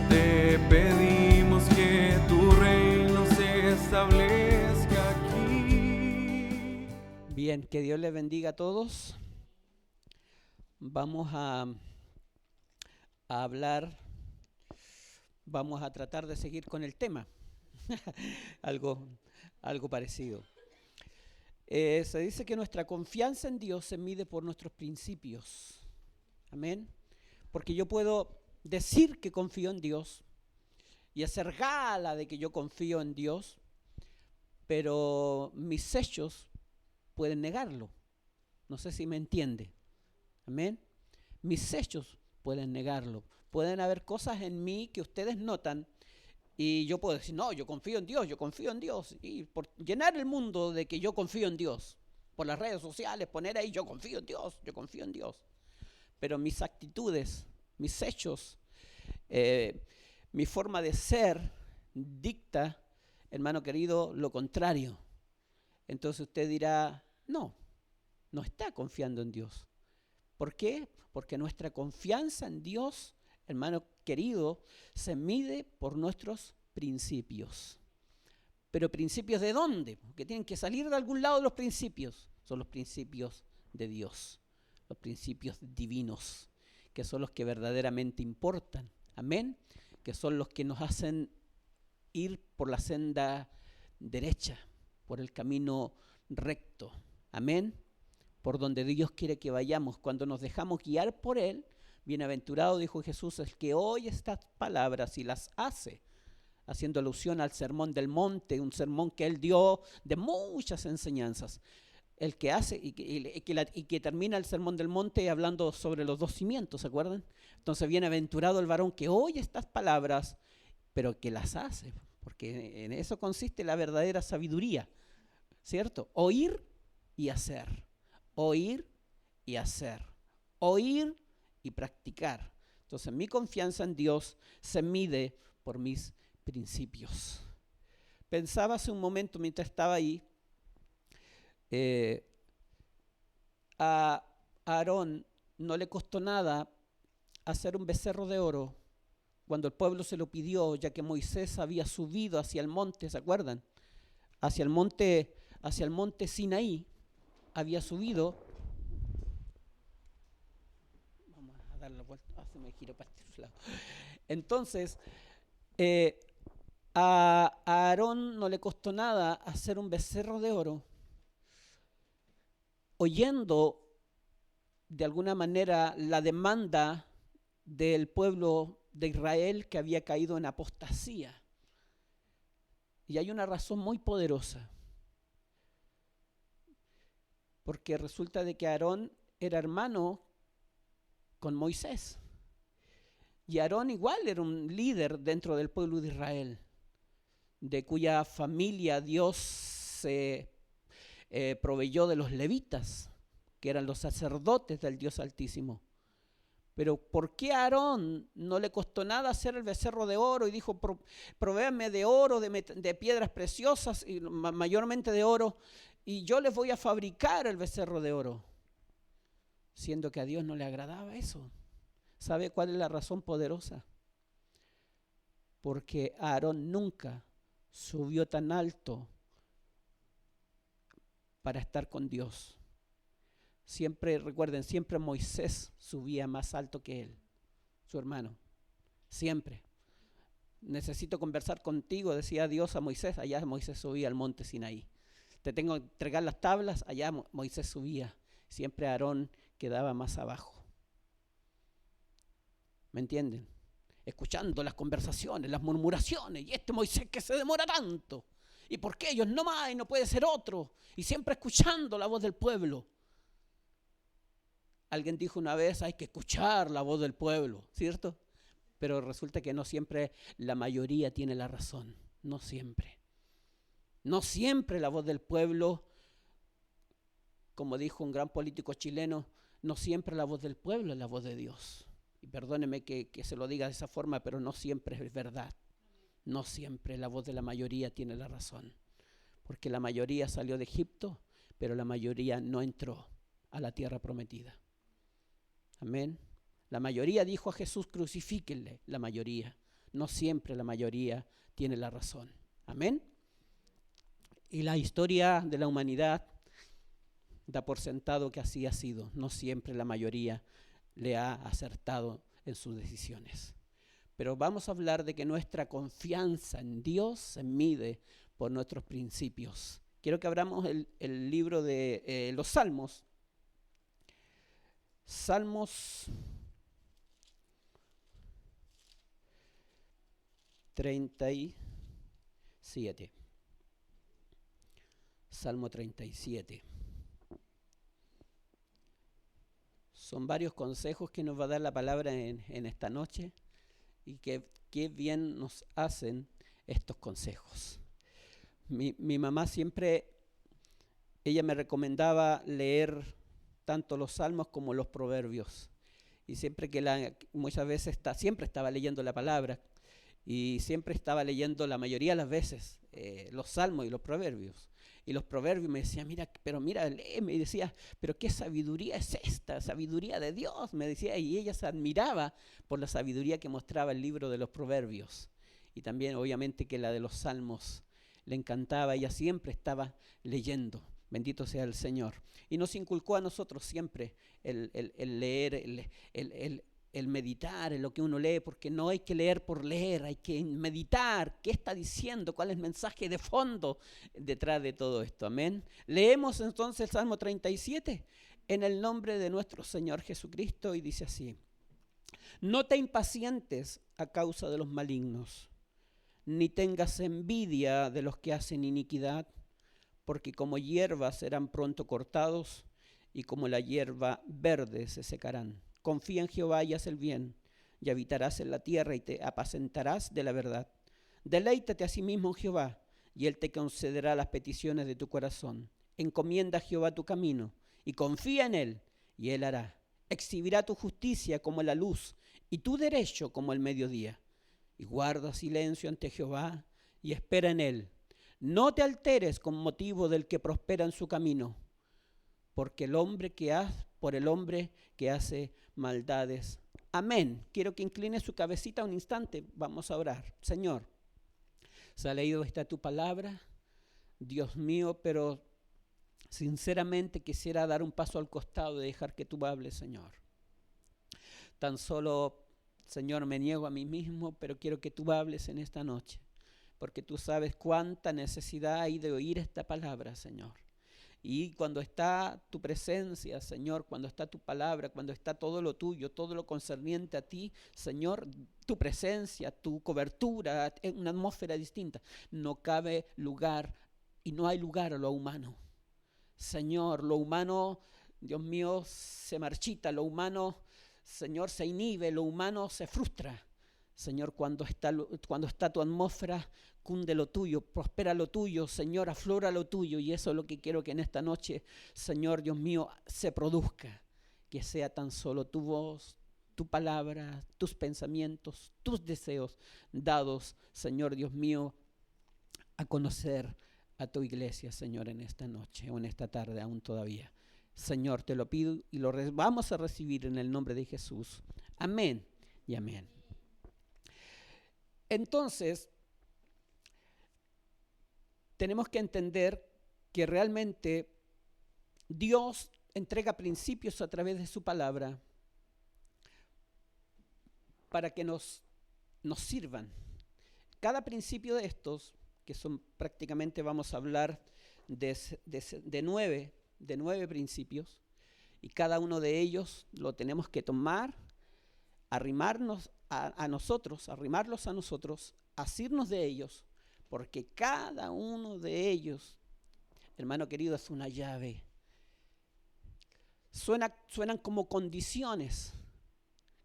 te pedimos que tu reino se establezca aquí. Bien, que Dios les bendiga a todos. Vamos a hablar, vamos a tratar de seguir con el tema, algo parecido. Se dice que nuestra confianza en Dios se mide por nuestros principios. Amén. Porque yo puedo decir que confío en Dios y hacer gala de que yo confío en Dios, pero mis hechos pueden negarlo. No sé si me entiende. Amén. Mis hechos pueden negarlo. Pueden haber cosas en mí que ustedes notan y yo puedo decir, no, yo confío en Dios, yo confío en Dios. Y por llenar el mundo de que yo confío en Dios, por las redes sociales, poner ahí, yo confío en Dios, yo confío en Dios. Pero mis actitudes, mis hechos, mi forma de ser dicta, hermano querido, lo contrario. Entonces usted dirá, no está confiando en Dios. ¿Por qué? Porque nuestra confianza en Dios, hermano querido, se mide por nuestros principios. ¿Pero principios de dónde? Porque tienen que salir de algún lado los principios. Son los principios de Dios, los principios divinos, que son los que verdaderamente importan. Amén. Que son los que nos hacen ir por la senda derecha, por el camino recto. Amén. Por donde Dios quiere que vayamos. Cuando nos dejamos guiar por Él, bienaventurado, dijo Jesús, el que oye estas palabras y las hace, haciendo alusión al sermón del monte, un sermón que Él dio de muchas enseñanzas. El que hace y que termina el sermón del monte hablando sobre los dos cimientos, ¿se acuerdan? Entonces, bienaventurado el varón que oye estas palabras, pero que las hace, porque en eso consiste la verdadera sabiduría, ¿cierto? Oír y hacer. Oír y hacer, oír y practicar. Entonces mi confianza en Dios se mide por mis principios. Pensaba hace un momento mientras estaba ahí, a Aarón no le costó nada hacer un becerro de oro cuando el pueblo se lo pidió, ya que Moisés había subido hacia el monte, ¿se acuerdan? Hacia el monte Sinaí. Había subido, vamos a dar la vuelta, se me giró para este lado. Entonces, a Aarón no le costó nada hacer un becerro de oro, oyendo de alguna manera la demanda del pueblo de Israel que había caído en apostasía. Y hay una razón muy poderosa. Porque resulta de que Aarón era hermano con Moisés. Y Aarón igual era un líder dentro del pueblo de Israel, de cuya familia Dios se proveyó de los levitas, que eran los sacerdotes del Dios Altísimo. Pero ¿por qué a Aarón no le costó nada hacer el becerro de oro y dijo, provéanme de oro, de piedras preciosas, y mayormente de oro, y yo les voy a fabricar el becerro de oro? Siendo que a Dios no le agradaba eso. ¿Sabe cuál es la razón poderosa? Porque Aarón nunca subió tan alto para estar con Dios. Siempre, recuerden, siempre Moisés subía más alto que él, su hermano. Siempre. Necesito conversar contigo, decía Dios a Moisés. Allá Moisés subía al monte Sinaí. Te tengo que entregar las tablas, allá Moisés subía. Siempre Aarón quedaba más abajo. ¿Me entienden? Escuchando las conversaciones, las murmuraciones. Y este Moisés que se demora tanto. ¿Y por qué ellos no más y no puede ser otro? Y siempre escuchando la voz del pueblo. Alguien dijo una vez, hay que escuchar la voz del pueblo, ¿cierto? Pero resulta que no siempre la mayoría tiene la razón. No siempre. No siempre la voz del pueblo, como dijo un gran político chileno, no siempre la voz del pueblo es la voz de Dios. Y perdóneme que se lo diga de esa forma, pero no siempre es verdad. No siempre la voz de la mayoría tiene la razón. Porque la mayoría salió de Egipto, pero la mayoría no entró a la tierra prometida. Amén. La mayoría dijo a Jesús, crucifíquenle, la mayoría. No siempre la mayoría tiene la razón. Amén. Y la historia de la humanidad da por sentado que así ha sido. No siempre la mayoría le ha acertado en sus decisiones. Pero vamos a hablar de que nuestra confianza en Dios se mide por nuestros principios. Quiero que abramos el libro de los Salmos. Salmos 37. Salmo 37. Son varios consejos que nos va a dar la palabra en esta noche y que qué bien nos hacen estos consejos. Mi mamá siempre, ella me recomendaba leer tanto los salmos como los proverbios. Y siempre muchas veces siempre estaba leyendo la palabra y siempre estaba leyendo la mayoría de las veces los salmos y los proverbios. Y los proverbios me decía, mira, lee, me decía, pero qué sabiduría es esta, sabiduría de Dios, me decía, y ella se admiraba por la sabiduría que mostraba el libro de los proverbios. Y también obviamente que la de los salmos le encantaba, ella siempre estaba leyendo. Bendito sea el Señor. Y nos inculcó a nosotros siempre el leer, el meditar en lo que uno lee, porque no hay que leer por leer, hay que meditar qué está diciendo, cuál es el mensaje de fondo detrás de todo esto. Amén. Leemos entonces el Salmo 37 en el nombre de nuestro Señor Jesucristo y dice así: no te impacientes a causa de los malignos, ni tengas envidia de los que hacen iniquidad, porque como hierba serán pronto cortados y como la hierba verde se secarán. Confía en Jehová y haz el bien, y habitarás en la tierra y te apacentarás de la verdad. Deleítate a sí mismo en Jehová, y Él te concederá las peticiones de tu corazón. Encomienda a Jehová tu camino, y confía en Él, y Él hará. Exhibirá tu justicia como la luz, y tu derecho como el mediodía. Y guarda silencio ante Jehová, y espera en Él. No te alteres con motivo del que prospera en su camino, por el hombre que hace maldades. Amén. Quiero que incline su cabecita un instante. Vamos a orar. Señor, se ha leído esta tu palabra, Dios mío, pero sinceramente quisiera dar un paso al costado y dejar que tú hables, Señor. Tan solo, Señor, me niego a mí mismo, pero quiero que tú hables en esta noche, porque tú sabes cuánta necesidad hay de oír esta palabra, Señor. Y cuando está tu presencia, Señor, cuando está tu palabra, cuando está todo lo tuyo, todo lo concerniente a ti, Señor, tu presencia, tu cobertura, en una atmósfera distinta, no cabe lugar y no hay lugar a lo humano. Señor, lo humano, Dios mío, se marchita, lo humano, Señor, se inhibe, lo humano se frustra. Señor, cuando está tu atmósfera, cunde lo tuyo, prospera lo tuyo, Señor, aflora lo tuyo, y eso es lo que quiero que en esta noche, Señor, Dios mío, se produzca, que sea tan solo tu voz, tu palabra, tus pensamientos, tus deseos dados, Señor, Dios mío, a conocer a tu iglesia, Señor, en esta noche o en esta tarde aún todavía. Señor, te lo pido y lo vamos a recibir en el nombre de Jesús. Amén y amén. Entonces, tenemos que entender que realmente Dios entrega principios a través de su palabra para que nos sirvan. Cada principio de estos, que son prácticamente, vamos a hablar de 9 principios, y cada uno de ellos lo tenemos que tomar, arrimarlos a nosotros, asirnos de ellos, porque cada uno de ellos, hermano querido, es una llave. Suenan como condiciones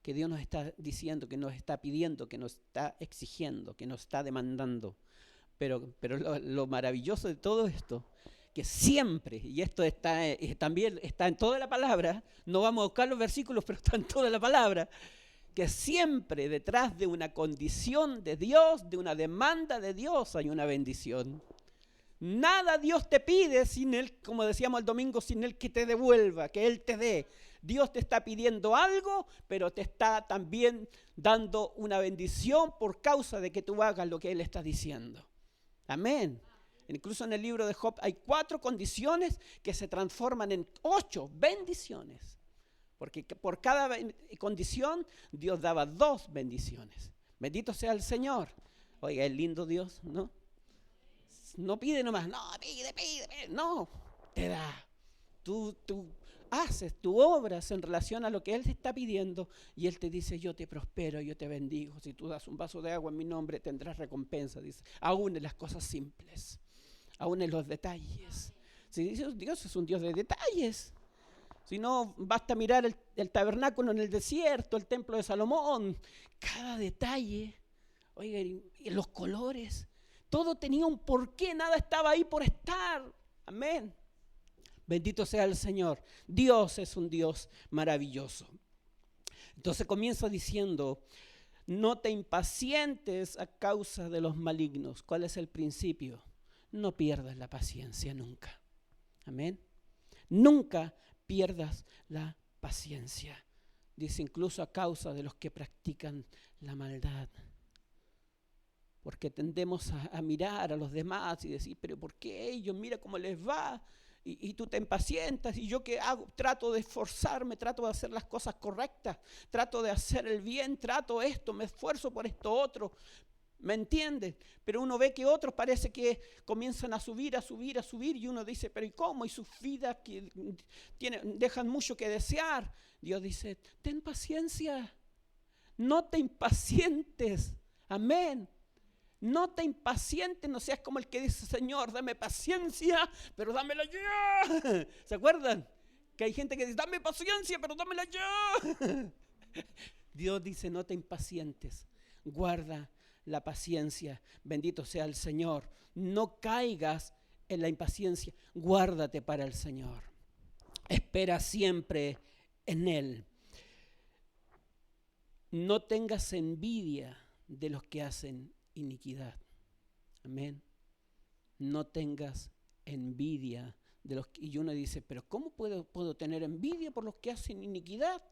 que Dios nos está diciendo, que nos está pidiendo, que nos está exigiendo, que nos está demandando. Pero lo maravilloso de todo esto, que siempre, y esto también está en toda la palabra, no vamos a buscar los versículos, pero está en toda la palabra, que siempre detrás de una condición de Dios, de una demanda de Dios, hay una bendición. Nada Dios te pide sin Él, como decíamos el domingo, sin Él que te devuelva, que Él te dé. Dios te está pidiendo algo, pero te está también dando una bendición por causa de que tú hagas lo que Él está diciendo. Amén. Incluso en el libro de Job hay 4 condiciones que se transforman en 8 bendiciones. Porque por cada condición Dios daba 2 bendiciones. Bendito sea el Señor. Oiga, es lindo Dios, ¿no? No pide nomás, no, pide, no, te da. Tú haces, tú obras en relación a lo que Él te está pidiendo y Él te dice, yo te prospero, yo te bendigo. Si tú das un vaso de agua en mi nombre, tendrás recompensa, dice. Aún en las cosas simples, aún en los detalles. Si Dios es un Dios de detalles. Si no, basta mirar el tabernáculo en el desierto, el templo de Salomón. Cada detalle, oiga, y los colores. Todo tenía un porqué, nada estaba ahí por estar. Amén. Bendito sea el Señor. Dios es un Dios maravilloso. Entonces comienza diciendo, no te impacientes a causa de los malignos. ¿Cuál es el principio? No pierdas la paciencia nunca. Amén. Nunca pierdas la paciencia. Dice incluso a causa de los que practican la maldad. Porque tendemos a mirar a los demás y decir, pero ¿por qué ellos? Mira cómo les va. Y tú te impacientas y yo qué hago, trato de esforzarme, trato de hacer las cosas correctas, trato de hacer el bien, trato esto, me esfuerzo por esto otro. ¿Me entienden? Pero uno ve que otros parece que comienzan a subir y uno dice, pero ¿y cómo? Y sus vidas que dejan mucho que desear. Dios dice, ten paciencia, no te impacientes. Amén. No te impacientes, no seas como el que dice, Señor, dame paciencia, pero dámela ya. ¿Se acuerdan? Que hay gente que dice, dame paciencia, pero dámela ya. Dios dice, no te impacientes, guarda la paciencia. Bendito sea el Señor. No caigas en la impaciencia, guárdate para el Señor. Espera siempre en Él. No tengas envidia de los que hacen iniquidad. Amén. No tengas envidia de los que... Y uno dice, pero ¿cómo puedo tener envidia por los que hacen iniquidad?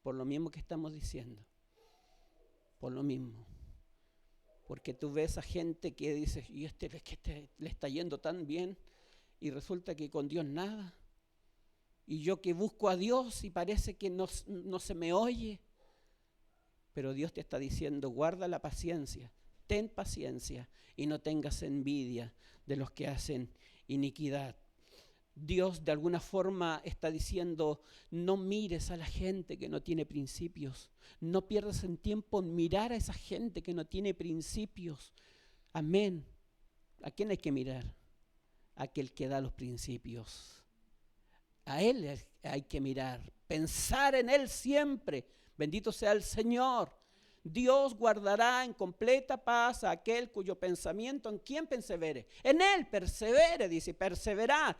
Por lo mismo que estamos diciendo. Por lo mismo. Porque tú ves a gente que dice, y le está yendo tan bien, y resulta que con Dios nada. Y yo que busco a Dios y parece que no se me oye. Pero Dios te está diciendo, guarda la paciencia. Ten paciencia y no tengas envidia de los que hacen iniquidad. Dios de alguna forma está diciendo, no mires a la gente que no tiene principios. No pierdas el tiempo en mirar a esa gente que no tiene principios. Amén. ¿A quién hay que mirar? A aquel que da los principios. A Él hay que mirar. Pensar en Él siempre. Bendito sea el Señor. Dios guardará en completa paz a aquel cuyo pensamiento, ¿en quién persevere? En Él persevere, dice, perseverar.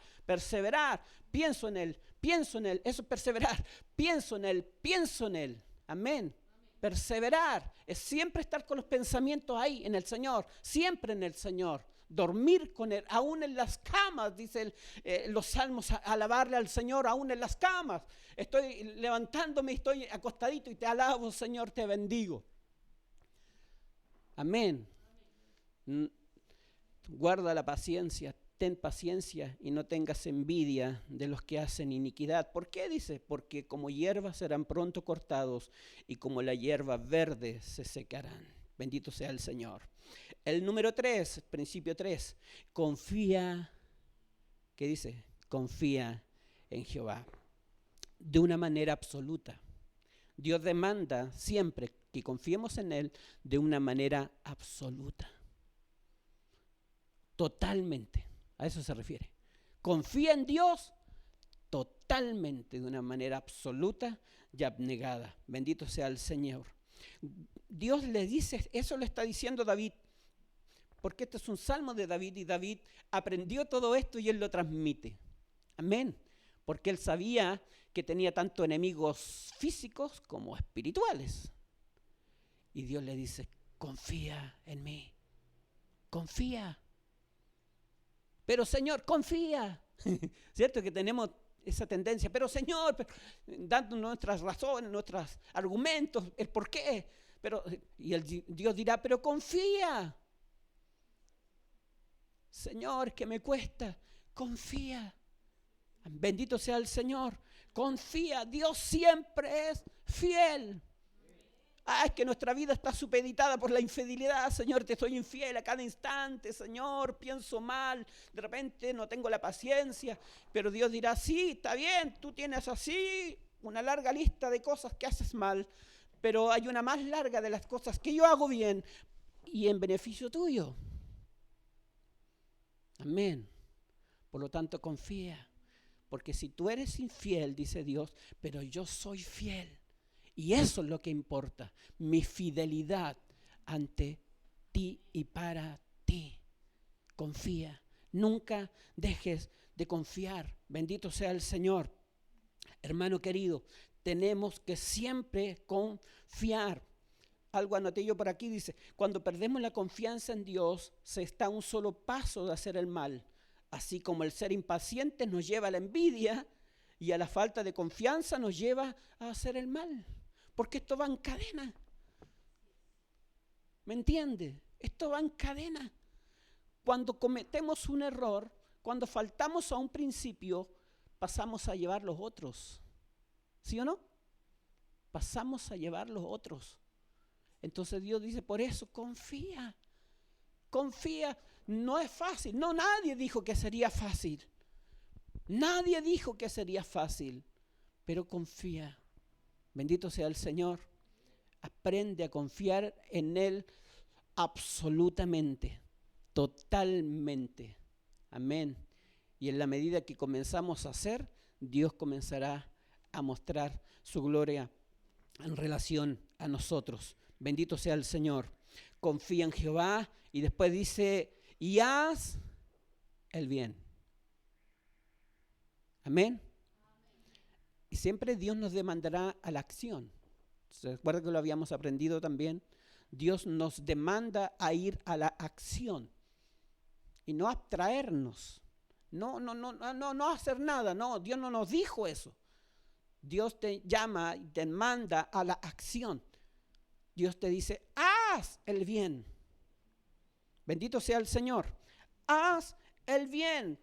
Pienso en Él, eso es perseverar. Pienso en Él. Amén. Perseverar es siempre estar con los pensamientos ahí, en el Señor, siempre en el Señor. Dormir con Él, aún en las camas, dicen los salmos, alabarle al Señor aún en las camas. Estoy levantándome, estoy acostadito y te alabo, Señor, te bendigo. Amén. Guarda la paciencia, ten paciencia y no tengas envidia de los que hacen iniquidad. ¿Por qué dice? Porque como hierba serán pronto cortados y como la hierba verde se secarán. Bendito sea el Señor. El número 3, principio 3, confía, ¿qué dice? Confía en Jehová de una manera absoluta. Dios demanda siempre que confiemos en Él de una manera absoluta. Totalmente, a eso se refiere. Confía en Dios totalmente, de una manera absoluta y abnegada. Bendito sea el Señor. Dios le dice, eso le está diciendo David, porque este es un salmo de David y David aprendió todo esto y él lo transmite. Amén. Porque él sabía que tenía tanto enemigos físicos como espirituales. Y Dios le dice, confía en mí, confía. Pero Señor, confía. ¿Cierto que tenemos esa tendencia. Pero Señor, dando nuestras razones, nuestros argumentos, el por qué. Dios dirá, pero confía. Señor, que me cuesta, confía. Bendito sea el Señor. Confía, Dios siempre es fiel. Es que nuestra vida está supeditada por la infidelidad. Señor, te soy infiel a cada instante. Señor, pienso mal. De repente no tengo la paciencia. Pero Dios dirá, sí, está bien. Tú tienes así una larga lista de cosas que haces mal. Pero hay una más larga de las cosas que yo hago bien y en beneficio tuyo. Amén. Por lo tanto, confía. Porque si tú eres infiel, dice Dios, pero yo soy fiel. Y eso es lo que importa, mi fidelidad ante ti y para ti. Confía, nunca dejes de confiar. Bendito sea el Señor. Hermano querido, tenemos que siempre confiar. Algo anoté yo por aquí, dice, cuando perdemos la confianza en Dios, se está a un solo paso de hacer el mal. Así como el ser impaciente nos lleva a la envidia y a la falta de confianza nos lleva a hacer el mal. Porque esto va en cadena. ¿Me entiende? Esto va en cadena. Cuando cometemos un error, cuando faltamos a un principio, pasamos a llevar los otros. ¿Sí o no? Pasamos a llevar los otros. Entonces Dios dice, por eso confía. Confía. No es fácil. No, nadie dijo que sería fácil. Nadie dijo que sería fácil. Pero confía. Bendito sea el Señor. Aprende a confiar en Él absolutamente, totalmente. Amén. Y en la medida que comenzamos a hacer, Dios comenzará a mostrar su gloria en relación a nosotros. Bendito sea el Señor. Confía en Jehová y después dice, y haz el bien. Amén. Y siempre Dios nos demandará a la acción. ¿Se acuerda que lo habíamos aprendido también? Dios nos demanda a ir a la acción y no abstraernos. No hacer nada. No, Dios no nos dijo eso. Dios te llama y te manda a la acción. Dios te dice, haz el bien. Bendito sea el Señor. Haz el bien.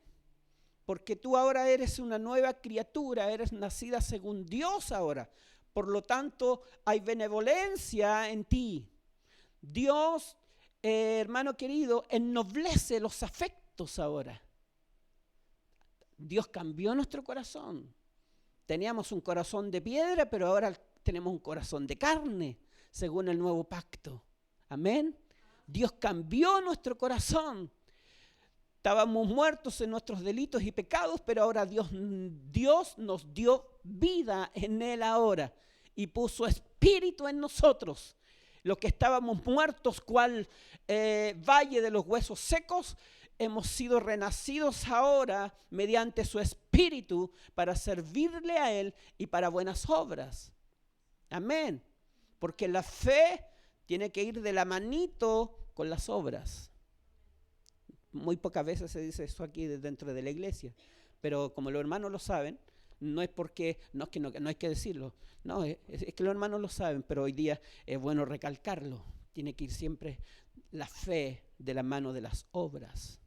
Porque tú ahora eres una nueva criatura, eres nacida según Dios ahora. Por lo tanto, hay benevolencia en ti. Dios, hermano querido, ennoblece los afectos ahora. Dios cambió nuestro corazón. Teníamos un corazón de piedra, pero ahora tenemos un corazón de carne, según el nuevo pacto. Amén. Dios cambió nuestro corazón. Estábamos muertos en nuestros delitos y pecados, pero ahora Dios nos dio vida en Él ahora y puso espíritu en nosotros. Los que estábamos muertos, cual valle de los huesos secos, hemos sido renacidos ahora mediante su espíritu para servirle a Él y para buenas obras. Amén. Porque la fe tiene que ir de la manito con las obras. Muy pocas veces se dice eso aquí dentro de la iglesia, pero como los hermanos lo saben, no es porque, no hay que decirlo, no, es que los hermanos lo saben, pero hoy día es bueno recalcarlo. Tiene que ir siempre la fe de la mano de las obras.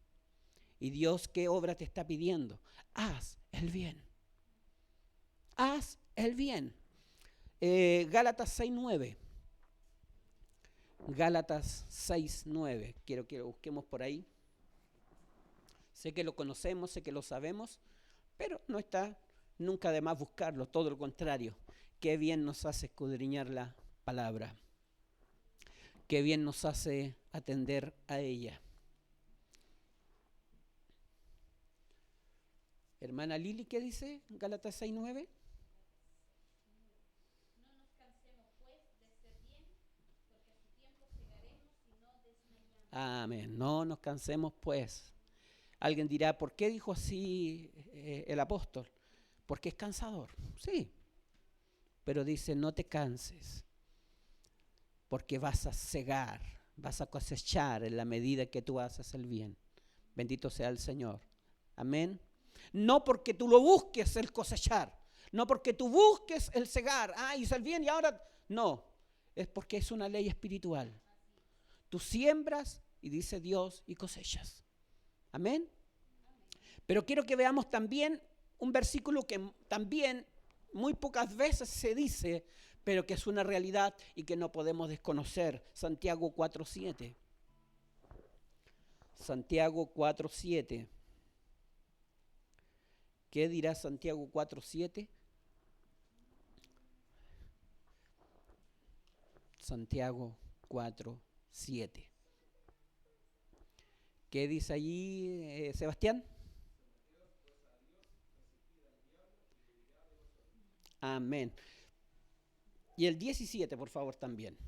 Y Dios, ¿qué obra te está pidiendo? Haz el bien. Haz el bien. Gálatas 6:9. Gálatas 6:9. Quiero que lo busquemos por ahí. Sé que lo conocemos, sé que lo sabemos, pero no está nunca de más buscarlo, todo lo contrario. Qué bien nos hace escudriñar la palabra. Qué bien nos hace atender a ella. Hermana Lili, ¿qué dice Gálatas 6:9? No nos cansemos pues de hacer bien, porque a su tiempo segaremos y no desmayamos. Amén. No nos cansemos pues. Alguien dirá, ¿por qué dijo así el apóstol? Porque es cansador. Sí. Pero dice, no te canses, porque vas a segar, vas a cosechar en la medida que tú haces el bien. Bendito sea el Señor. Amén. No porque tú lo busques el cosechar, no porque tú busques el cegar, hice el bien y ahora no, es porque es una ley espiritual. Tú siembras y dice Dios y cosechas. Amén. Pero quiero que veamos también un versículo que también muy pocas veces se dice, pero que es una realidad y que no podemos desconocer. Santiago 4:7. Santiago 4:7. ¿Qué dirá Santiago 4:7? Santiago 4:7. ¿Qué dice allí, Sebastián? Amén. Y el 17, por favor, también.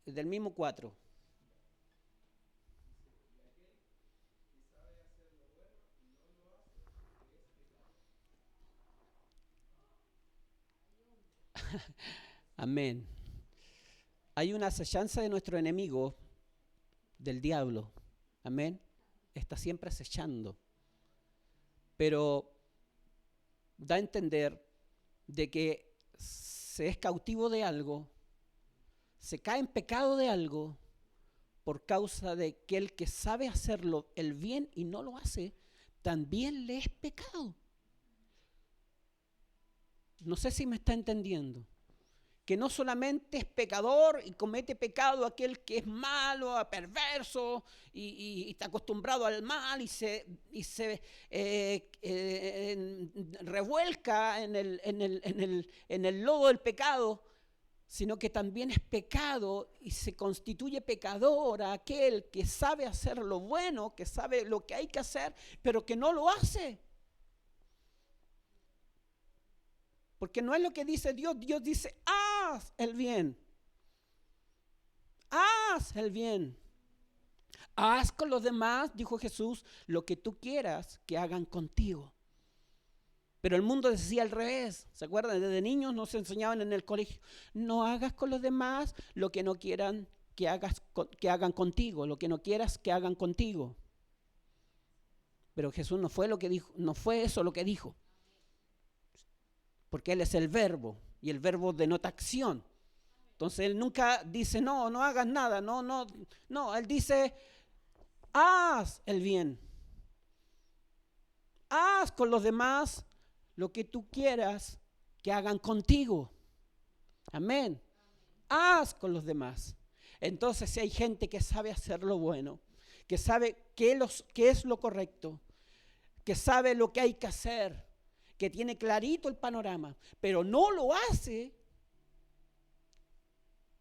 Del mismo 4. Amén. Hay una acechanza de nuestro enemigo, del diablo. Amén. Está siempre acechando. Pero da a entender de que se es cautivo de algo, se cae en pecado de algo, por causa de que el que sabe hacerlo el bien y no lo hace, también le es pecado. No sé si me está entendiendo. Que no solamente es pecador y comete pecado aquel que es malo, perverso y está acostumbrado al mal y se revuelca en el lodo del pecado, sino que también es pecado y se constituye pecador a aquel que sabe hacer lo bueno, que sabe lo que hay que hacer, pero que no lo hace. Porque no es lo que dice Dios. Dios dice, haz el bien. Haz el bien. Haz con los demás, dijo Jesús, lo que tú quieras que hagan contigo. Pero el mundo decía al revés. ¿Se acuerdan? Desde niños nos enseñaban en el colegio. No hagas con los demás lo que no quieran que hagan contigo. Lo que no quieras que hagan contigo. Pero Jesús no fue lo que dijo. No fue eso lo que dijo. Porque Él es el verbo, y el verbo denota acción. Entonces Él nunca dice, no hagas nada, no, Él dice, haz el bien. Haz con los demás lo que tú quieras que hagan contigo. Amén. Haz con los demás. Entonces, si hay gente que sabe hacer lo bueno, que sabe qué es lo correcto, que sabe lo que hay que hacer, que tiene clarito el panorama, pero no lo hace,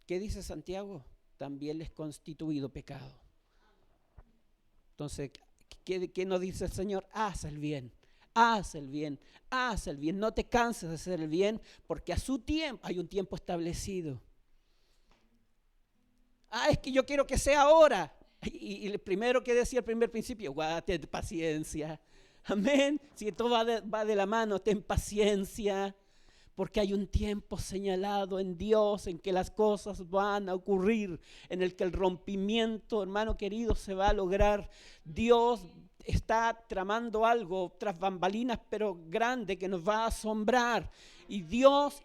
¿qué dice Santiago? También les constituido pecado. Entonces, ¿qué nos dice el Señor? Haz el bien, haz el bien, haz el bien. No te canses de hacer el bien, porque a su tiempo, hay un tiempo establecido. Es que yo quiero que sea ahora. Y el primero que decía el primer principio, guárdate de paciencia. Amén. Si todo va de la mano, ten paciencia, porque hay un tiempo señalado en Dios en que las cosas van a ocurrir, en el que el rompimiento, hermano querido, se va a lograr. Dios está tramando algo tras bambalinas, pero grande, que nos va a asombrar. Y Dios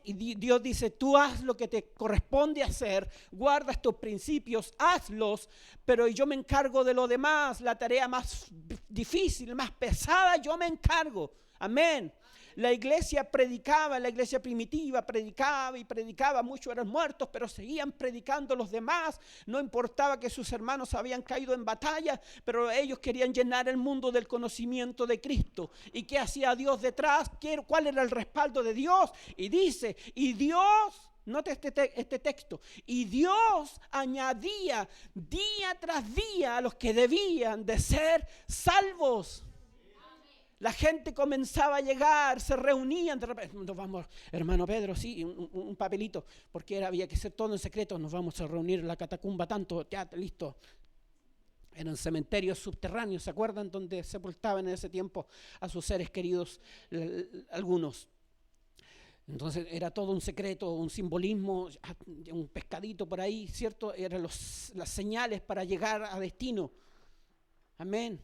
dice, tú haz lo que te corresponde hacer, guarda estos principios, hazlos, pero yo me encargo de lo demás, la tarea más difícil, más pesada, yo me encargo. Amén. La iglesia predicaba, la iglesia primitiva predicaba, muchos eran muertos, pero seguían predicando los demás. No importaba que sus hermanos habían caído en batalla, pero ellos querían llenar el mundo del conocimiento de Cristo. ¿Y qué hacía Dios detrás? ¿Cuál era el respaldo de Dios? Y dice, y Dios, note este texto, y Dios añadía día tras día a los que debían de ser salvos. La gente comenzaba a llegar, se reunían, de repente, nos vamos, hermano Pedro, sí, un papelito, porque había que hacer todo en secreto, nos vamos a reunir en la catacumba tanto, ya, listo. Eran cementerios subterráneos, ¿se acuerdan? Donde sepultaban en ese tiempo a sus seres queridos, algunos. Entonces era todo un secreto, un simbolismo, un pescadito por ahí, ¿cierto? Eran las señales para llegar a destino. Amén.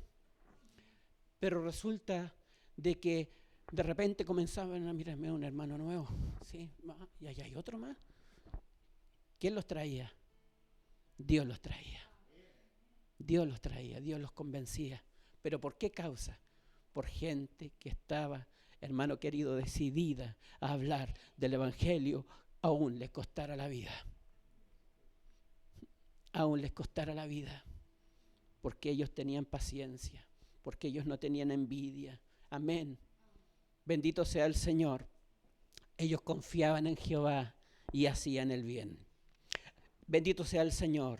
Pero resulta de que de repente comenzaban a mirarme un hermano nuevo. Sí, y allá hay otro más. ¿Quién los traía? Dios los traía. Dios los traía, Dios los convencía. ¿Pero por qué causa? Por gente que estaba, hermano querido, decidida a hablar del Evangelio, aún les costara la vida. Aún les costara la vida. Porque ellos tenían paciencia, porque ellos no tenían envidia. Amén. Bendito sea el Señor. Ellos confiaban en Jehová y hacían el bien. Bendito sea el Señor.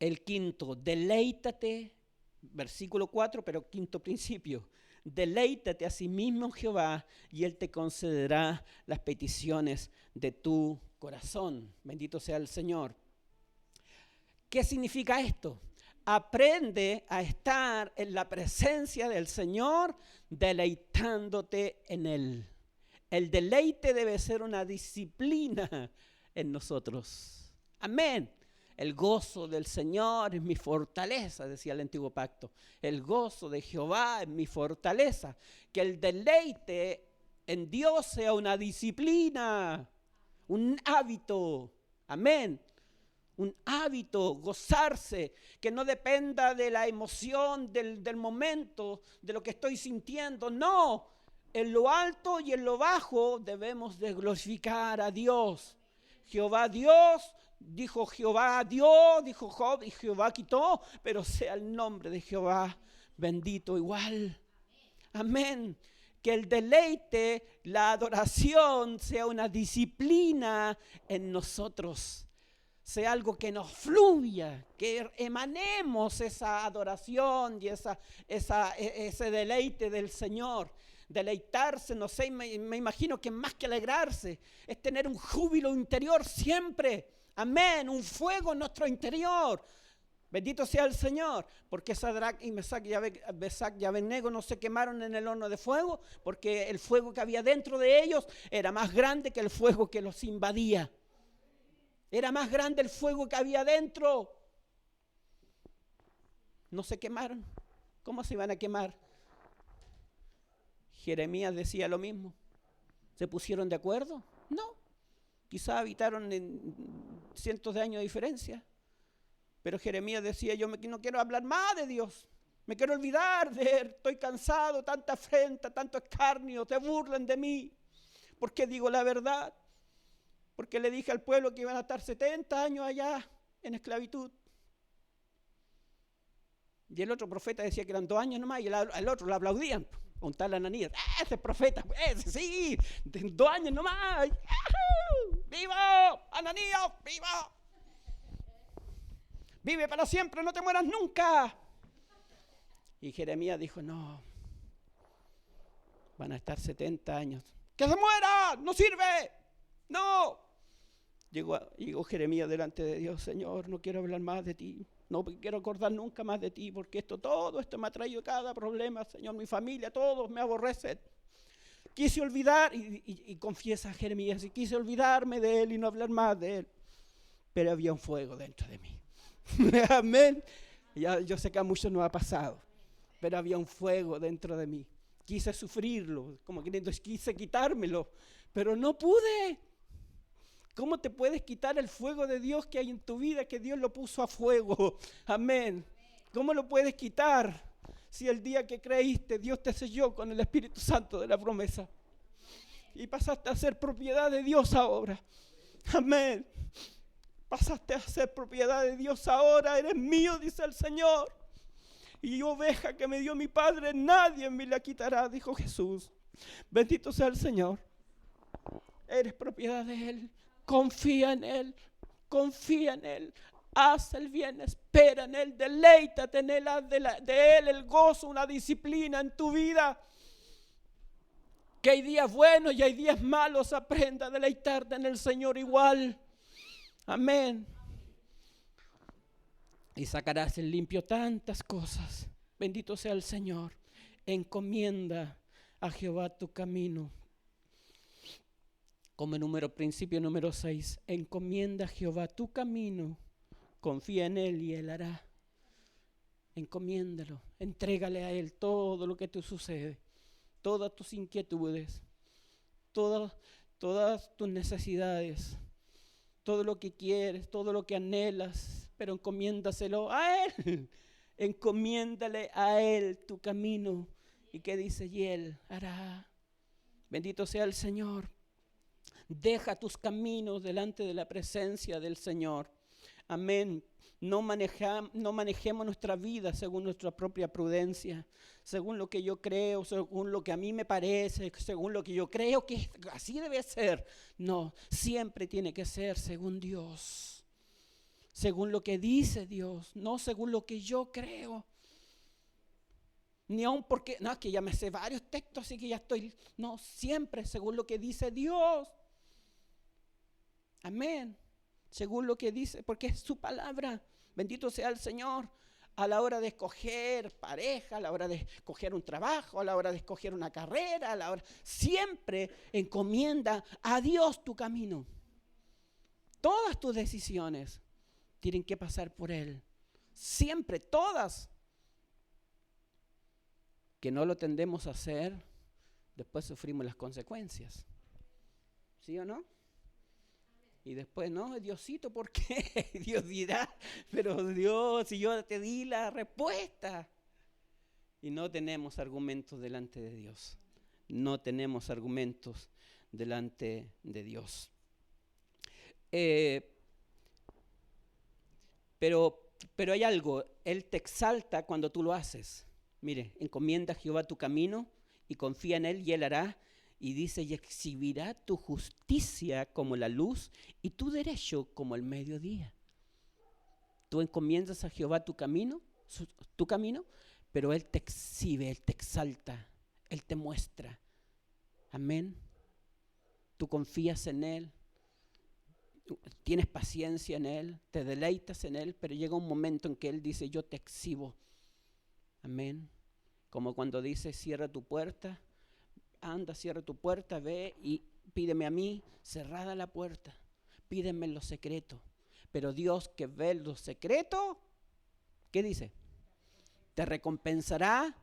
El quinto, deleítate, versículo 4, pero quinto principio. Deleítate a sí mismo en Jehová y Él te concederá las peticiones de tu corazón. Bendito sea el Señor. ¿Qué significa esto? Aprende a estar en la presencia del Señor deleitándote en Él. El deleite debe ser una disciplina en nosotros. Amén. El gozo del Señor es mi fortaleza, decía el antiguo pacto. El gozo de Jehová es mi fortaleza. Que el deleite en Dios sea una disciplina, un hábito. Amén. Un hábito, gozarse, que no dependa de la emoción del momento, de lo que estoy sintiendo. No, en lo alto y en lo bajo debemos de glorificar a Dios. Jehová Dios, dijo Jehová Dios, dijo Job, y Jehová quitó, pero sea el nombre de Jehová bendito igual. Amén. Que el deleite, la adoración sea una disciplina en nosotros. Sea algo que nos fluya, que emanemos esa adoración y ese deleite del Señor. Deleitarse, no sé, me imagino que más que alegrarse, es tener un júbilo interior siempre. Amén, un fuego en nuestro interior. Bendito sea el Señor, porque Sadrach y Mesach y Abednego no se quemaron en el horno de fuego, porque el fuego que había dentro de ellos era más grande que el fuego que los invadía. Era más grande el fuego que había dentro. No se quemaron. ¿Cómo se iban a quemar? Jeremías decía lo mismo. ¿Se pusieron de acuerdo? No. Quizá habitaron en cientos de años de diferencia. Pero Jeremías decía, yo no quiero hablar más de Dios. Me quiero olvidar de Él. Estoy cansado, tanta afrenta, tanto escarnio. Se burlan de mí. Porque digo la verdad. Porque le dije al pueblo que iban a estar 70 años allá en esclavitud. Y el otro profeta decía que eran 2 años nomás y el otro lo aplaudían. Con tal Ananías, ese profeta, ese sí, 2 años nomás. ¡Viva! ¡Ananías, viva! Vive para siempre, no te mueras nunca. Y Jeremías dijo, no, van a estar 70 años. ¡Que se muera! ¡No sirve! ¡No! Llegó Jeremías delante de Dios, Señor, no quiero hablar más de ti. No quiero acordar nunca más de ti, porque todo esto me ha traído cada problema, Señor, mi familia, todos me aborrecen. Quise olvidar, y confiesa Jeremías, y quise olvidarme de Él y no hablar más de Él. Pero había un fuego dentro de mí. Amén. Ya, yo sé que a muchos nos ha pasado, pero había un fuego dentro de mí. Quise sufrirlo, como queriendo, quise quitármelo, pero no pude. ¿Cómo te puedes quitar el fuego de Dios que hay en tu vida, que Dios lo puso a fuego? Amén. ¿Cómo lo puedes quitar si el día que creíste Dios te selló con el Espíritu Santo de la promesa? Y pasaste a ser propiedad de Dios ahora. Amén. Pasaste a ser propiedad de Dios ahora. Eres mío, dice el Señor. Y oveja que me dio mi Padre, nadie me la quitará, dijo Jesús. Bendito sea el Señor. Eres propiedad de Él. Confía en Él, confía en Él, haz el bien, espera en Él, deleítate en Él, haz de Él el gozo, una disciplina en tu vida. Que hay días buenos y hay días malos, aprenda a deleitarte en el Señor igual. Amén. Y sacarás en limpio tantas cosas. Bendito sea el Señor. Encomienda a Jehová tu camino. Como principio número 6, encomienda a Jehová tu camino, confía en Él y Él hará. encomiéndalo, entrégale a Él todo lo que te sucede, todas tus inquietudes, todas tus necesidades, todo lo que quieres, todo lo que anhelas, pero encomiéndaselo a Él. Encomiéndale a Él tu camino. ¿Y qué dice? Y Él hará. Bendito sea el Señor. Deja tus caminos delante de la presencia del Señor. Amén. No manejemos nuestra vida según nuestra propia prudencia, según lo que yo creo, según lo que a mí me parece, según lo que yo creo que así debe ser. No, siempre tiene que ser según Dios, según lo que dice Dios, no según lo que yo creo. Ni aun porque, no, es que ya me sé varios textos, así que ya estoy, no, siempre según lo que dice Dios. Amén. Según lo que dice, porque es su palabra. Bendito sea el Señor. A la hora de escoger pareja, a la hora de escoger un trabajo, a la hora de escoger una carrera, siempre encomienda a Dios tu camino. Todas tus decisiones tienen que pasar por Él. Siempre, todas. Que no lo tendemos a hacer, después sufrimos las consecuencias. ¿Sí o no? Y después, no, Diosito, ¿por qué? Dios dirá, pero Dios, si yo te di la respuesta. Y no tenemos argumentos delante de Dios. No tenemos argumentos delante de Dios. Pero hay algo, Él te exalta cuando tú lo haces. Mire, encomienda a Jehová tu camino y confía en Él y Él hará. Y dice, y exhibirá tu justicia como la luz y tu derecho como el mediodía. Tú encomiendas a Jehová tu camino, pero Él te exhibe, Él te exalta, Él te muestra. Amén. Tú confías en Él, tienes paciencia en Él, te deleitas en Él, pero llega un momento en que Él dice, yo te exhibo. Amén. Como cuando dice, cierra tu puerta. Anda, cierra tu puerta, ve y pídeme a mí, cerrada la puerta. Pídeme en lo secreto. Pero Dios que ve en lo secreto, ¿qué dice? Te recompensará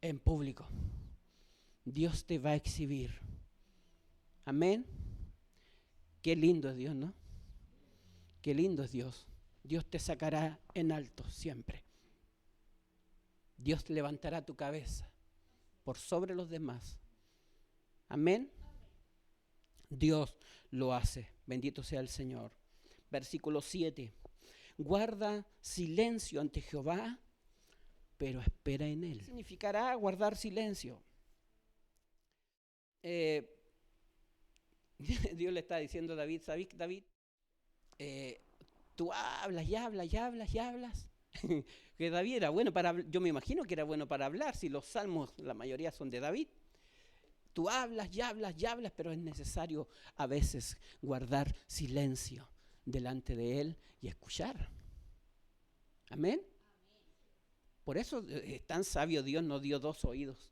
en público. Dios te va a exhibir. Amén. Qué lindo es Dios, ¿no? Qué lindo es Dios. Dios te sacará en alto siempre. Dios levantará tu cabeza por sobre los demás. Amén. Dios lo hace. Bendito sea el Señor. Versículo 7. Guarda silencio ante Jehová, pero espera en Él. ¿Qué significará guardar silencio? Dios le está diciendo a David, ¿sabes, David? Tú hablas y hablas y hablas y hablas. Que David era bueno para hablar, yo me imagino que era bueno para hablar, si los salmos, la mayoría son de David. Tú hablas y hablas y hablas, pero es necesario a veces guardar silencio delante de Él y escuchar. Amén. Por eso es tan sabio Dios, nos dio 2 oídos.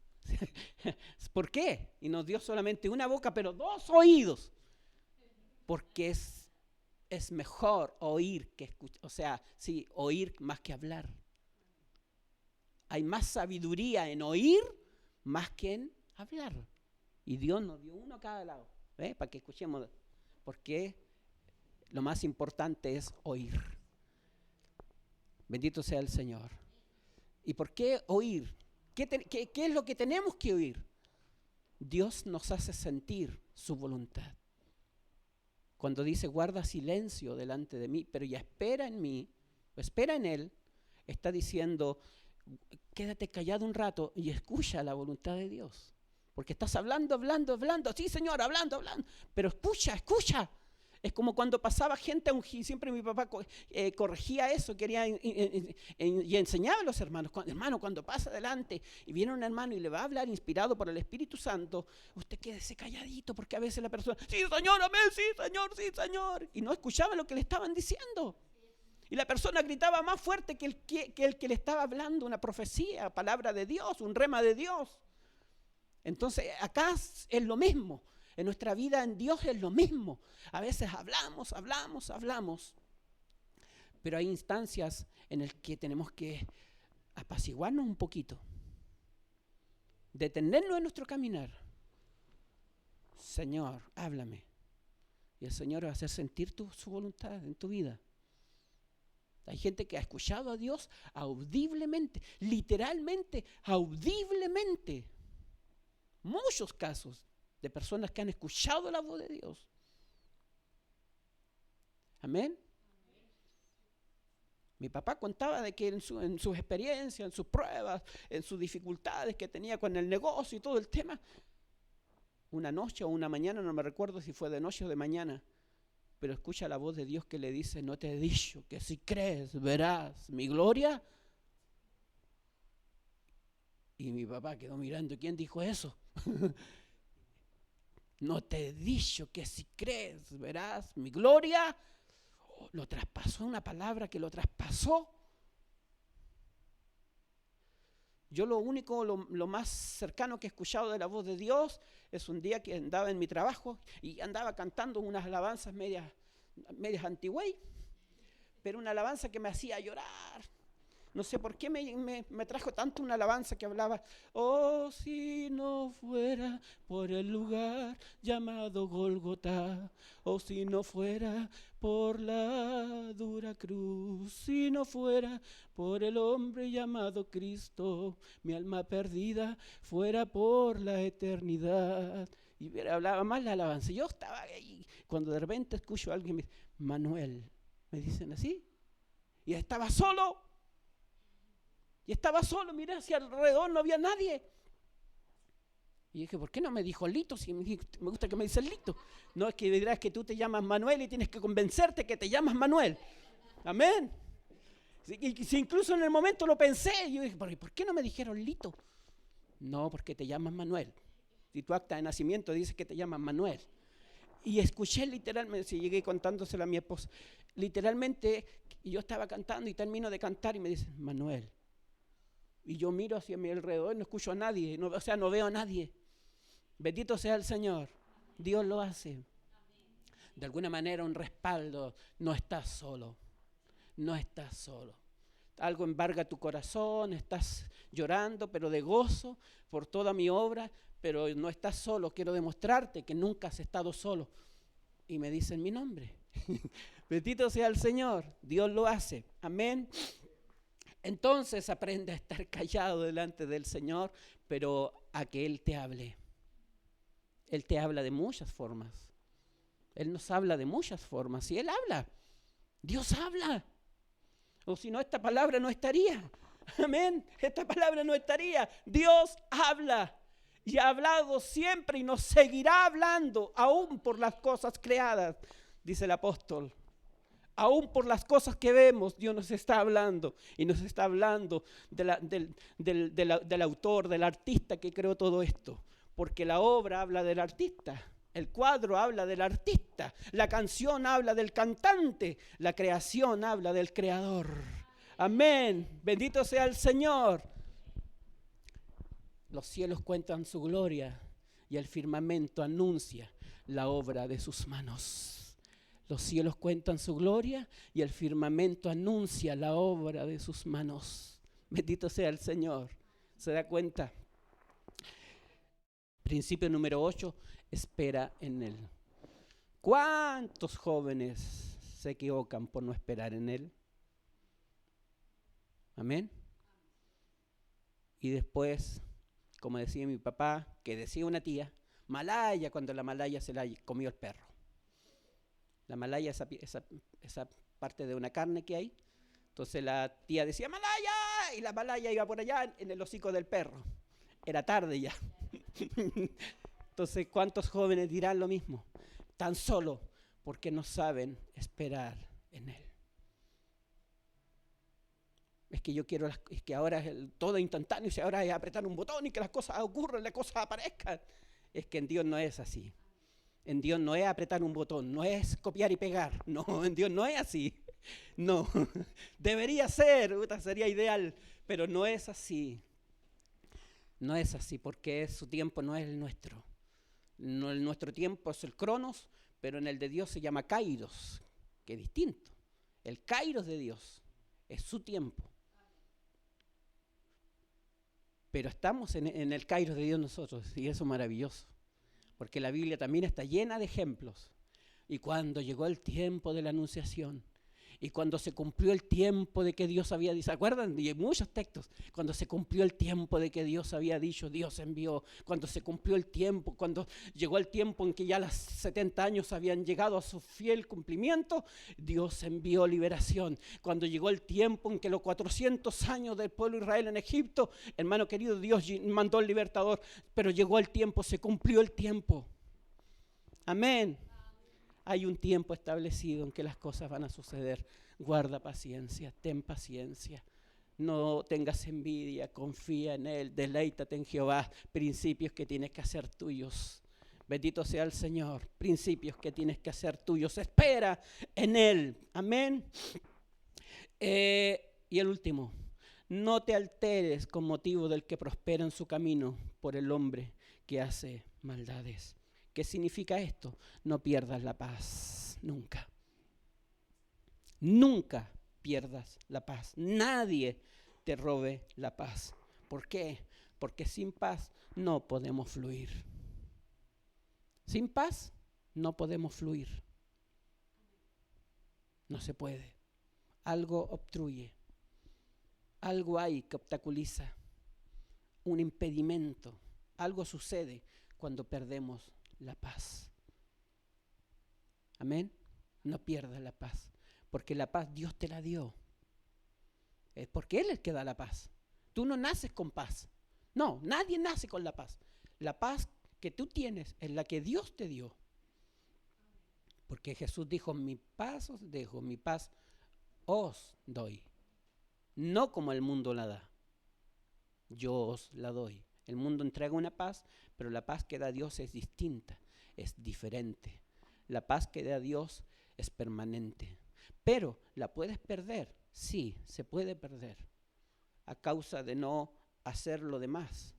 ¿Por qué? Y nos dio solamente una boca, pero 2 oídos. Porque es mejor oír que escuchar, o sea, sí, oír más que hablar. Hay más sabiduría en oír más que en hablar. Y Dios nos dio uno a cada lado, para que escuchemos, porque lo más importante es oír. Bendito sea el Señor. ¿Y por qué oír? ¿Qué es lo que tenemos que oír? Dios nos hace sentir su voluntad. Cuando dice guarda silencio delante de mí, pero ya espera en mí, espera en Él, está diciendo quédate callado un rato y escucha la voluntad de Dios. Porque estás hablando, sí Señor, hablando, pero escucha. Es como cuando pasaba gente a ungir, siempre mi papá corregía eso, quería y enseñaba a los hermanos, hermano, cuando pasa adelante y viene un hermano y le va a hablar inspirado por el Espíritu Santo, usted quédese calladito, porque a veces la persona, sí Señor, amén, sí Señor, y no escuchaba lo que le estaban diciendo. Y la persona gritaba más fuerte que el que le estaba hablando, una profecía, palabra de Dios, un rema de Dios. Entonces acá es lo mismo. En nuestra vida en Dios es lo mismo. A veces hablamos, pero hay instancias en las que tenemos que apaciguarnos un poquito, detenernos en nuestro caminar. Señor, háblame. Y el Señor va a hacer sentir su voluntad en tu vida. Hay gente que ha escuchado a Dios audiblemente, literalmente, audiblemente. Muchos casos de personas que han escuchado la voz de Dios. Amén. Mi papá contaba de que en sus experiencias, en sus pruebas, en sus dificultades que tenía con el negocio y todo el tema, una noche o una mañana, no me recuerdo si fue de noche o de mañana, pero escucha la voz de Dios que le dice: no te he dicho que si crees verás mi gloria. Y mi papá quedó mirando: ¿quién dijo eso? No te he dicho que si crees verás mi gloria. Oh, lo traspasó, una palabra que lo traspasó. Yo lo más cercano que he escuchado de la voz de Dios es un día que andaba en mi trabajo y andaba cantando unas alabanzas medias antigüey, pero una alabanza que me hacía llorar. No sé por qué me trajo tanto una alabanza que hablaba: oh, si no fuera por el lugar llamado Gólgota, oh, si no fuera por la dura cruz, si no fuera por el hombre llamado Cristo, mi alma perdida fuera por la eternidad. Y hablaba más la alabanza. Yo estaba ahí, cuando de repente escucho a alguien me dice: Manuel, me dicen así, y estaba solo. Miré hacia alrededor, no había nadie. Y dije: ¿por qué no me dijo Lito? Si me gusta que me dice Lito. No, es que dirás que tú te llamas Manuel y tienes que convencerte que te llamas Manuel. Amén. Si incluso en el momento lo pensé, yo dije: ¿por qué no me dijeron Lito? No, porque te llamas Manuel. Si tu acta de nacimiento dice que te llamas Manuel. Y escuché literalmente, si llegué contándoselo a mi esposa, literalmente yo estaba cantando y termino de cantar y me dicen: Manuel. Y yo miro hacia mi alrededor y no escucho a nadie, no veo a nadie. Bendito sea el Señor. Dios lo hace. De alguna manera un respaldo. No estás solo. No estás solo. Algo embarga tu corazón, estás llorando, pero de gozo por toda mi obra, pero no estás solo. Quiero demostrarte que nunca has estado solo. Y me dicen mi nombre. Bendito sea el Señor. Dios lo hace. Amén. Entonces aprende a estar callado delante del Señor, pero a que Él te hable. Él te habla de muchas formas. Él nos habla de muchas formas. Y Él habla. Dios habla. O si no, esta palabra no estaría. Amén. Esta palabra no estaría. Dios habla. Y ha hablado siempre y nos seguirá hablando, aún por las cosas creadas, dice el apóstol. Aún por las cosas que vemos, Dios nos está hablando. Y nos está hablando del autor, del artista que creó todo esto. Porque la obra habla del artista. El cuadro habla del artista. La canción habla del cantante. La creación habla del creador. Amén. Bendito sea el Señor. Los cielos cuentan su gloria y el firmamento anuncia la obra de sus manos. Los cielos cuentan su gloria y el firmamento anuncia la obra de sus manos. Bendito sea el Señor. ¿Se da cuenta? Principio número 8, espera en Él. ¿Cuántos jóvenes se equivocan por no esperar en Él? Amén. Y después, como decía mi papá, que decía una tía, malaya, cuando la malaya se la comió el perro. La malaya, esa parte de una carne que hay. Entonces la tía decía malaya y la malaya iba por allá en el hocico del perro. Era tarde ya. Entonces, ¿cuántos jóvenes dirán lo mismo? Tan solo porque no saben esperar en Él. Es que yo quiero, es que ahora es todo instantáneo, y ahora es apretar un botón y que las cosas ocurran, las cosas aparezcan. Es que en Dios no es así. En Dios no es apretar un botón, no es copiar y pegar. No, en Dios no es así. No, debería ser, sería ideal, pero no es así. No es así porque su tiempo no es el nuestro. No, el nuestro tiempo es el Cronos, pero en el de Dios se llama Kairos, que es distinto. El Kairos de Dios es su tiempo. Pero estamos en el Kairos de Dios nosotros, y eso es maravilloso, porque la Biblia también está llena de ejemplos. Y cuando llegó el tiempo de la anunciación, y cuando se cumplió el tiempo de que Dios había dicho, ¿se acuerdan? Y hay muchos textos, cuando se cumplió el tiempo de que Dios había dicho, Dios envió. Cuando se cumplió el tiempo, cuando llegó el tiempo en que ya los 70 años habían llegado a su fiel cumplimiento, Dios envió liberación. Cuando llegó el tiempo en que los 400 años del pueblo de Israel en Egipto, hermano querido, Dios mandó el libertador, pero llegó el tiempo, se cumplió el tiempo. Amén. Hay un tiempo establecido en que las cosas van a suceder. Guarda paciencia, ten paciencia. No tengas envidia, confía en Él, deleítate en Jehová. Principios que tienes que hacer tuyos. Bendito sea el Señor. Principios que tienes que hacer tuyos. Espera en Él. Amén. Y el último. No te alteres con motivo del que prospera en su camino por el hombre que hace maldades. ¿Qué significa esto? No pierdas la paz, nunca. Nunca pierdas la paz. Nadie te robe la paz. ¿Por qué? Porque sin paz no podemos fluir. Sin paz no podemos fluir. No se puede. Algo obstruye. Algo hay que obstaculiza. Un impedimento. Algo sucede cuando perdemos la paz. Amén. No pierdas la paz, porque la paz Dios te la dio. Es porque Él es el que da la paz. Tú no naces con paz. No, nadie nace con la paz. La paz que tú tienes es la que Dios te dio. Porque Jesús dijo, mi paz os dejo, mi paz os doy. No como el mundo la da. Yo os la doy. El mundo entrega una paz, pero la paz que da Dios es distinta, es diferente. La paz que da Dios es permanente. Pero, ¿la puedes perder? Sí, se puede perder a causa de no hacer lo demás.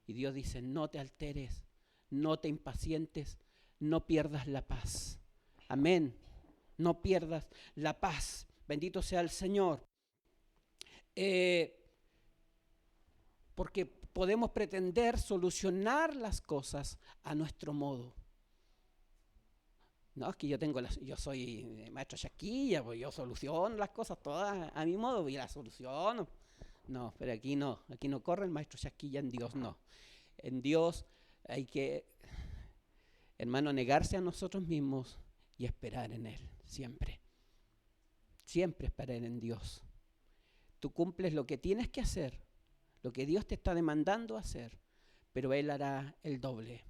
Y Dios dice, no te alteres, no te impacientes, no pierdas la paz. Amén. No pierdas la paz. Bendito sea el Señor. Porque podemos pretender solucionar las cosas a nuestro modo. No, es que yo soy maestro Chasquilla, pues yo soluciono las cosas todas a mi modo y las soluciono. No, pero aquí no corre el maestro Chasquilla, en Dios no. En Dios hay que, hermano, negarse a nosotros mismos y esperar en Él, siempre. Siempre esperar en Dios. Tú cumples lo que tienes que hacer, lo que Dios te está demandando hacer, pero Él hará el doble.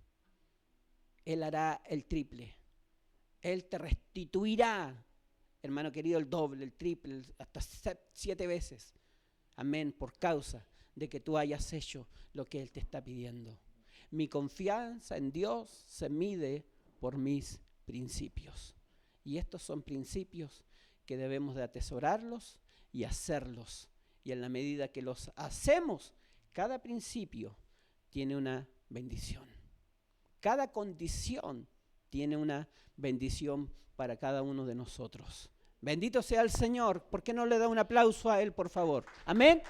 Él hará el triple. Él te restituirá, hermano querido, el doble, el triple, hasta 7 veces. Amén, por causa de que tú hayas hecho lo que Él te está pidiendo. Mi confianza en Dios se mide por mis principios. Y estos son principios que debemos de atesorarlos y hacerlos. Y en la medida que los hacemos, cada principio tiene una bendición. Cada condición tiene una bendición para cada uno de nosotros. Bendito sea el Señor. ¿Por qué no le da un aplauso a Él, por favor? Amén.